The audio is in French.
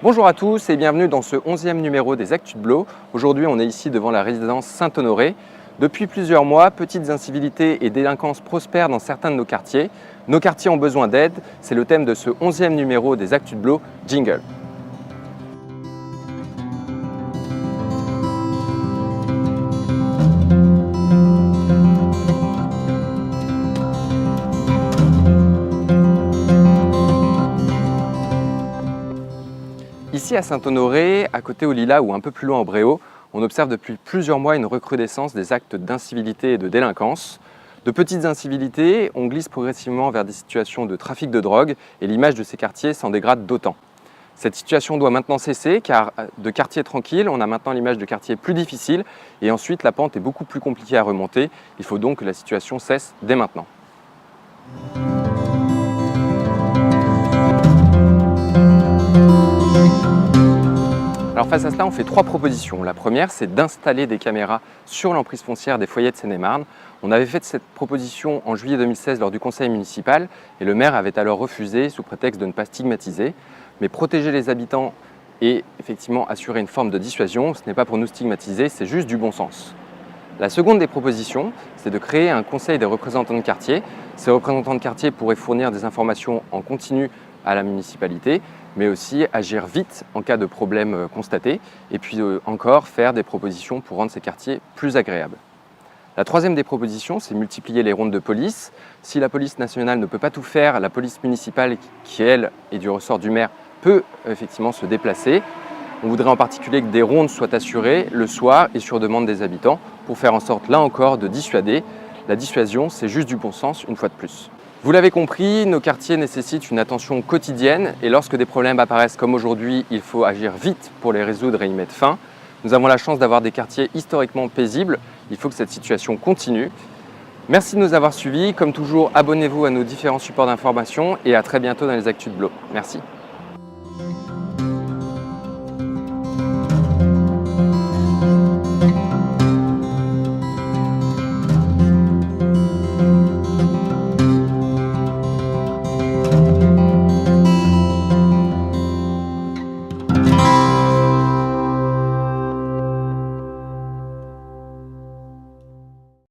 Bonjour à tous et bienvenue dans ce 11e numéro des Actus de Blo. Aujourd'hui, on est ici devant la résidence Saint-Honoré. Depuis plusieurs mois, petites incivilités et délinquances prospèrent dans certains de nos quartiers. Nos quartiers ont besoin d'aide, c'est le thème de ce 11e numéro des Actus de Blo. Jingle. Ici à Saint-Honoré, à côté au Lilas ou un peu plus loin au Bréau, on observe depuis plusieurs mois une recrudescence des actes d'incivilité et de délinquance. De petites incivilités, on glisse progressivement vers des situations de trafic de drogue et l'image de ces quartiers s'en dégrade d'autant. Cette situation doit maintenant cesser car de quartiers tranquilles, on a maintenant l'image de quartiers plus difficiles et ensuite la pente est beaucoup plus compliquée à remonter. Il faut donc que la situation cesse dès maintenant. Alors face à cela, on fait trois propositions. La première, c'est d'installer des caméras sur l'emprise foncière des foyers de Seine-et-Marne. On avait fait cette proposition en juillet 2016 lors du conseil municipal et le maire avait alors refusé sous prétexte de ne pas stigmatiser. Mais protéger les habitants et effectivement assurer une forme de dissuasion, ce n'est pas pour nous stigmatiser, c'est juste du bon sens. La seconde des propositions, c'est de créer un conseil des représentants de quartier. Ces représentants de quartier pourraient fournir des informations en continu à la municipalité, mais aussi agir vite en cas de problème constaté, et puis encore faire des propositions pour rendre ces quartiers plus agréables. La troisième des propositions, c'est multiplier les rondes de police. Si la police nationale ne peut pas tout faire, la police municipale, qui elle est du ressort du maire, peut effectivement se déplacer. On voudrait en particulier que des rondes soient assurées le soir et sur demande des habitants pour faire en sorte, là encore, de dissuader. La dissuasion, c'est juste du bon sens, une fois de plus. Vous l'avez compris, nos quartiers nécessitent une attention quotidienne et lorsque des problèmes apparaissent comme aujourd'hui, il faut agir vite pour les résoudre et y mettre fin. Nous avons la chance d'avoir des quartiers historiquement paisibles. Il faut que cette situation continue. Merci de nous avoir suivis. Comme toujours, abonnez-vous à nos différents supports d'information et à très bientôt dans les Actus de Blo. Merci.